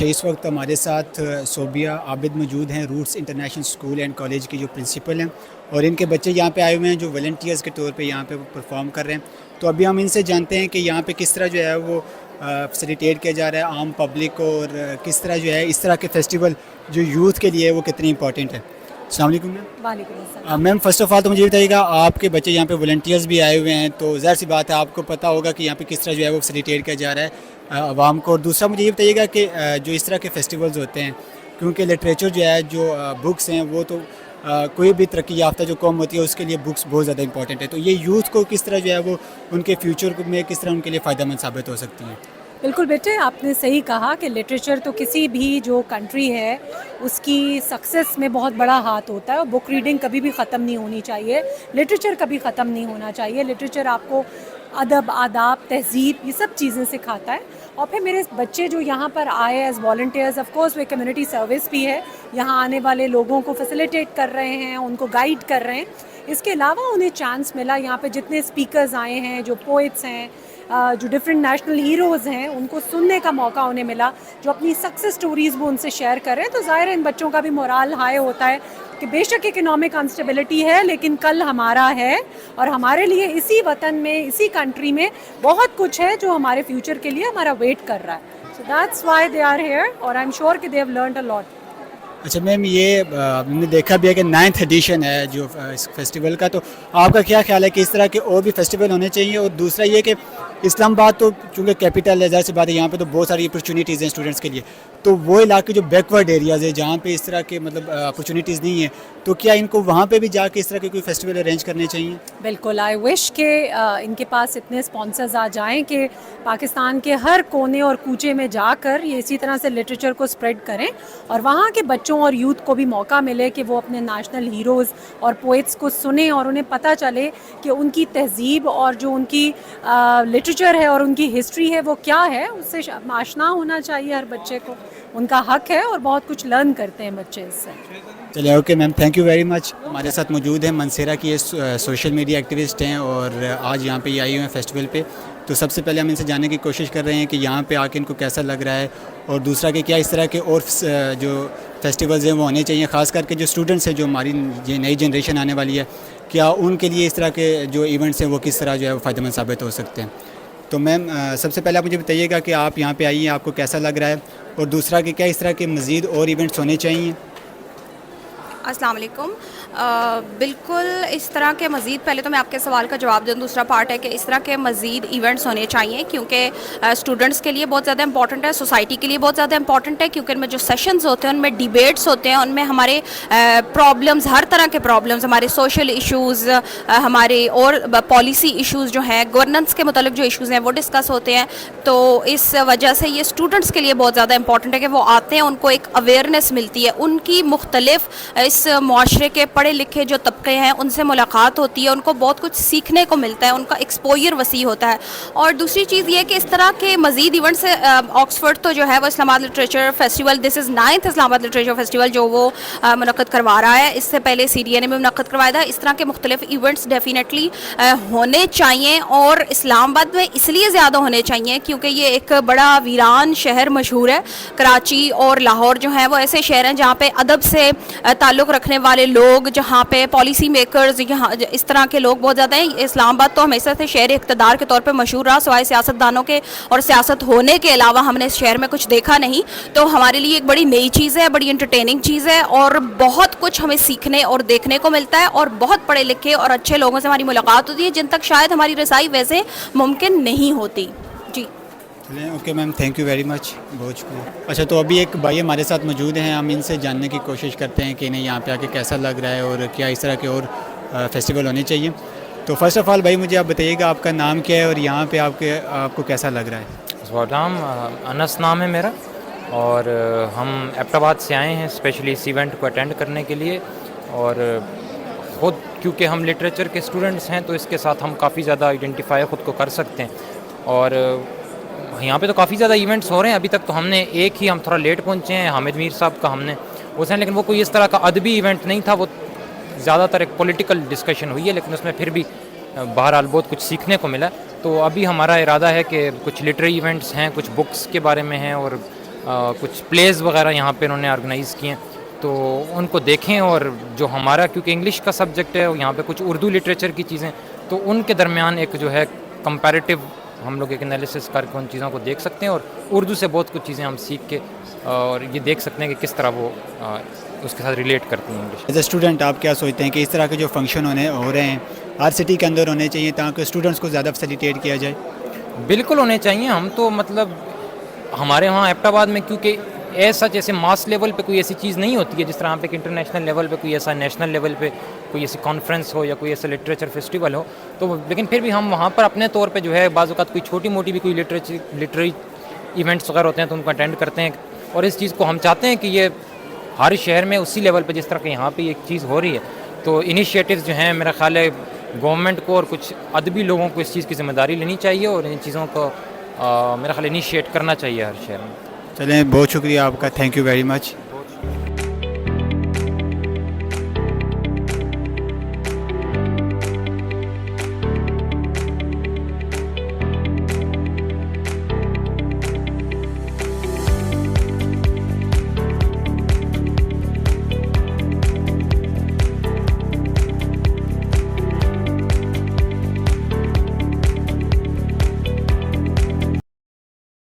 अच्छा, इस वक्त हमारे साथ सोबिया आबिद मौजूद हैं, Roots International School and College की जो प्रिंसिपल हैं, और इनके बच्चे यहाँ पे आए हुए हैं जो वॉलंटियर्स के तौर पे यहाँ पे परफॉर्म कर रहे हैं। तो अभी हम इनसे जानते हैं कि यहाँ पे किस तरह जो है वो फैसिलिटेट किया जा रहा है आम पब्लिक को, और किस तरह जो है इस तरह के फेस्टिवल जो यूथ के लिए वो कितनी इंपॉर्टेंट है। अस्सलाम वालेकुम मैम। वालेकुम अस्सलाम। मैम, फ़र्स्ट ऑफ़ ऑल तो मुझे बताइएगा, आपके बच्चे यहाँ पे वॉलंटियर्स भी आए हुए हैं, तो ज़ाहिर सी बात है आपको पता होगा कि यहाँ पे किस तरह जो है वो फैसिलिटेट किया जा रहा है आवाम को। और दूसरा मुझे ये बताइएगा कि जो इस तरह के फेस्टिवल्स होते हैं, क्योंकि लिटरेचर जो है, जो बुक्स हैं, वो तो कोई भी तरक्की याफ्ता जो कौम होती है उसके लिए बुक्स बहुत ज़्यादा इंपॉर्टेंट है। तो ये यूथ को किस तरह जो है वो उनके फ्यूचर में किस तरह उनके लिए फ़ायदेमंद साबित हो सकती हैं। बिल्कुल बेटे, आपने सही कहा कि लिटरेचर तो किसी भी जो कंट्री है उसकी सक्सेस में बहुत बड़ा हाथ होता है, और बुक रीडिंग कभी भी ख़त्म नहीं होनी चाहिए, लिटरेचर कभी ख़त्म नहीं होना चाहिए। लिटरेचर आपको अदब, आदाब, तहज़ीब, ये सब चीज़ें सिखाता है। और फिर मेरे बच्चे जो यहाँ पर आए एज वॉल्टियर्स, ऑफ कोर्स वे कम्युनिटी सर्विस भी है, यहाँ आने वाले लोगों को फैसिलिटेट कर रहे हैं, उनको गाइड कर रहे हैं। इसके अलावा उन्हें चांस मिला, यहाँ पे जितने स्पीकर्स आए हैं, जो पोइट्स हैं, जो डिफरेंट नेशनल हीरोज़ हैं, उनको सुनने का मौका उन्हें मिला, जो अपनी सक्सेस स्टोरीज़ वो उनसे शेयर कर रहे हैं। तो ज़ाहिर है इन बच्चों का भी मोराल हाई होता है कि बेशक इकोनॉमिक अनस्टेबिलिटी है, लेकिन कल हमारा है, और हमारे लिए इसी वतन में, इसी कंट्री में बहुत कुछ है जो हमारे फ्यूचर के लिए हमारा वेट कर रहा है। So that's why they are here, और आई एम श्योर कि they have learned a lot. अच्छा मैम, ये हमने देखा भी है कि 9th एडिशन है जो इस फेस्टिवल का, तो आपका क्या ख्याल है कि इस तरह के और भी फेस्टिवल होने चाहिए? और दूसरा ये कि इस्लामाबाद तो चूँकि कैपिटल है, ज़ाहिर सी बात है यहाँ पे तो बहुत सारी अपॉर्चुनिटीज़ हैं स्टूडेंट्स के लिए, तो वो इलाके जो बैकवर्ड एरियाज़ है जहाँ पे इस तरह के मतलब अपॉर्चुनिटीज़ नहीं है, तो क्या इनको वहाँ पे भी जाके इस तरह के कोई फेस्टिवल अरेंज करने चाहिए? बिल्कुल, आई विश के इनके पास इतने स्पॉन्सर्स आ जाएं कि पाकिस्तान के हर कोने और कूचे में जाकर ये इसी तरह से लिटरेचर को स्प्रेड करें, और वहाँ के बच्चों और यूथ को भी मौका मिले कि वो अपने नेशनल हीरोज़ और पोइट्स को सुने, और उन्हें पता चले कि उनकी तहज़ीब और जो उनकी लिटरेचर है और उनकी हिस्ट्री है वो क्या है। उससे आशना होना चाहिए हर बच्चे को, उनका हक है, और बहुत कुछ लर्न करते हैं बच्चे इससे। चलिए, okay ma'am, thank you very much. हमारे साथ मौजूद हैं मनसेरा की, ये सोशल मीडिया एक्टिविस्ट हैं और आज यहाँ पे ये आई हुए हैं फेस्टिवल पे। तो सबसे पहले हम इनसे जानने की कोशिश कर रहे हैं कि यहाँ पे आके इनको कैसा लग रहा है, और दूसरा कि क्या इस तरह के और जो फेस्टिवल्स हैं वो होने चाहिए, ख़ास करके जो स्टूडेंट्स हैं, जो हमारी ये नई जनरेशन आने वाली है, क्या उनके लिए इस तरह के जो इवेंट्स हैं वो किस तरह जो है वो फ़ायदेमंद साबित हो सकते हैं। तो मैम, सबसे पहले आप मुझे बताइएगा कि आप यहाँ पे आई हैं, आपको कैसा लग रहा है, और दूसरा कि क्या इस तरह के मज़ीद और इवेंट्स होने चाहिए? अस्सलाम वालेकुम। बिल्कुल इस तरह के मज़ीद, पहले तो मैं आपके सवाल का जवाब दूँ, दूसरा पार्ट है कि इस तरह के मज़ीद इवेंट्स होने चाहिए, क्योंकि स्टूडेंट्स के लिए बहुत ज़्यादा इंपॉर्टेंट है, सोसाइटी के लिए बहुत ज़्यादा इंपॉर्टेंट है, क्योंकि उनमें जो सेशंस होते हैं, उनमें डिबेट्स होते हैं, उनमें हमारे प्रॉब्लम्स, हर तरह के प्रॉब्लम्स, हमारे सोशल इशूज़, हमारे और पॉलिसी इशूज़ जो हैं, गवर्नेंस के मतलब जो इशूज़ हैं वो डिस्कस होते हैं। तो इस वजह से ये स्टूडेंट्स के लिए बहुत ज़्यादा इंपॉर्टेंट है कि वो आते हैं, उनको एक अवेयरनेस मिलती है, उनकी मुख्तलिफ इस माशरे के पढ़े लिखे जो तबके हैं उनसे मुलाकात होती है, उनको बहुत कुछ सीखने को मिलता है, उनका एक्सपोजर वसी होता है। और दूसरी चीज़ ये कि इस तरह के मज़ीद इवेंट्स, ऑक्सफोर्ड तो जो है वो Islamabad literature festival, this is 9th Islamabad literature festival जो वो मुनक़्क़द करवा रहा है। इससे पहले CDA ने भी मुनक़्क़द करवाया था। इस तरह के मुख्तलिफ इवेंट्स डेफिनेटली होने चाहिए, और इस्लामाबाद में इसलिए ज़्यादा होने चाहिए क्योंकि ये एक बड़ा वीरान शहर मशहूर है। कराची और लाहौर जो है वो ऐसे शहर हैं जहाँ पे अदब से ताल्लुक़ रखने वाले लोग, जहाँ पे पॉलिसी मेकर्स, यहाँ इस तरह के लोग बहुत ज़्यादा हैं। इस्लामाबाद तो हमेशा से शहर इक़्तिदार के तौर पे मशहूर रहा, सिवाय सियासतदानों के और सियासत होने के अलावा हमने इस शहर में कुछ देखा नहीं। तो हमारे लिए एक बड़ी नई चीज़ है, बड़ी इंटरटेनिंग चीज़ है, और बहुत कुछ हमें सीखने और देखने को मिलता है, और बहुत पढ़े लिखे और अच्छे लोगों से हमारी मुलाकात होती है जिन तक शायद हमारी रसाई वैसे मुमकिन नहीं होती। जी okay ma'am, thank you very much, बहुत शुक्रिया। अच्छा, तो अभी एक भाई हमारे साथ मौजूद हैं, हम इनसे जानने की कोशिश करते हैं कि इन्हें यहाँ पे आके कैसा लग रहा है और क्या इस तरह के और फेस्टिवल होने चाहिए। तो फर्स्ट ऑफ़ ऑल भाई मुझे आप बताइएगा आपका नाम क्या है और यहाँ पे आपको कैसा लग रहा है? नाम अनस नाम है मेरा, और हम एबटाबाद से आए हैं स्पेशली इस इवेंट को अटेंड करने के लिए। और ख़ुद क्योंकि हम लिटरेचर के स्टूडेंट्स हैं तो इसके साथ हम काफ़ी ज़्यादा आइडेंटिफाई ख़ुद को कर सकते हैं। और यहाँ पे तो काफ़ी ज़्यादा इवेंट्स हो रहे हैं। अभी तक तो हमने एक ही, हम थोड़ा लेट पहुँचे हैं, हामिद मीर साहब का हमने उस, लेकिन वो कोई इस तरह का अदबी इवेंट नहीं था, वो ज़्यादातर एक पॉलिटिकल डिस्कशन हुई है, लेकिन उसमें फिर भी बहरहाल बहुत कुछ सीखने को मिला। तो अभी हमारा इरादा है कि कुछ लिटरेरी इवेंट्स हैं, कुछ बुक्स के बारे में हैं, और कुछ प्लेज़ वगैरह यहाँ पे इन्होंने ऑर्गेनाइज़ किए हैं, तो उनको देखें। और जो हमारा क्योंकि इंग्लिश का सब्जेक्ट है, यहाँ पे कुछ उर्दू लिटरेचर की चीज़ें, तो उनके दरमियान एक जो है कंपैरेटिव हम लोग एक एनालिसिस करके उन चीज़ों को देख सकते हैं, और उर्दू से बहुत कुछ चीज़ें हम सीख के और ये देख सकते हैं कि किस तरह वो उसके साथ रिलेट करती हैं इंग्लिश। एज ए स्टूडेंट आप क्या सोचते हैं कि इस तरह के जो फंक्शन हो रहे हैं हर सिटी के अंदर होने चाहिए ताकि स्टूडेंट्स को ज़्यादा फैसिलिटेट किया जाए? बिल्कुल होने चाहिए। हम तो मतलब हमारे वहाँ एबटाबाद में क्योंकि ऐसा जैसे मास लेवल पे कोई ऐसी चीज़ नहीं होती है जिस तरह यहाँ पे इंटरनेशनल लेवल पे कोई ऐसा नेशनल लेवल पे कोई ऐसी कॉन्फ्रेंस हो या कोई ऐसा लिटरेचर फेस्टिवल हो, तो लेकिन फिर भी हम वहाँ पर अपने तौर पे जो है बाज़ औक़ात कोई छोटी मोटी भी कोई लिटरेरी इवेंट्स वगैरह होते हैं तो उनको अटेंड करते हैं। और इस चीज़ को हम चाहते हैं कि ये हर शहर में उसी लेवल पे जिस तरह के यहाँ पे एक चीज़ हो रही है, तो इनिशिएटिव्स जो हैं मेरा ख़्याल है गवर्नमेंट को और कुछ अदबी लोगों को इस चीज़ की ज़िम्मेदारी लेनी चाहिए और इन चीज़ों को मेरा ख़्याल इनिशिएट करना चाहिए हर शहर में। चलें, बहुत शुक्रिया आपका, थैंक यू वेरी मच।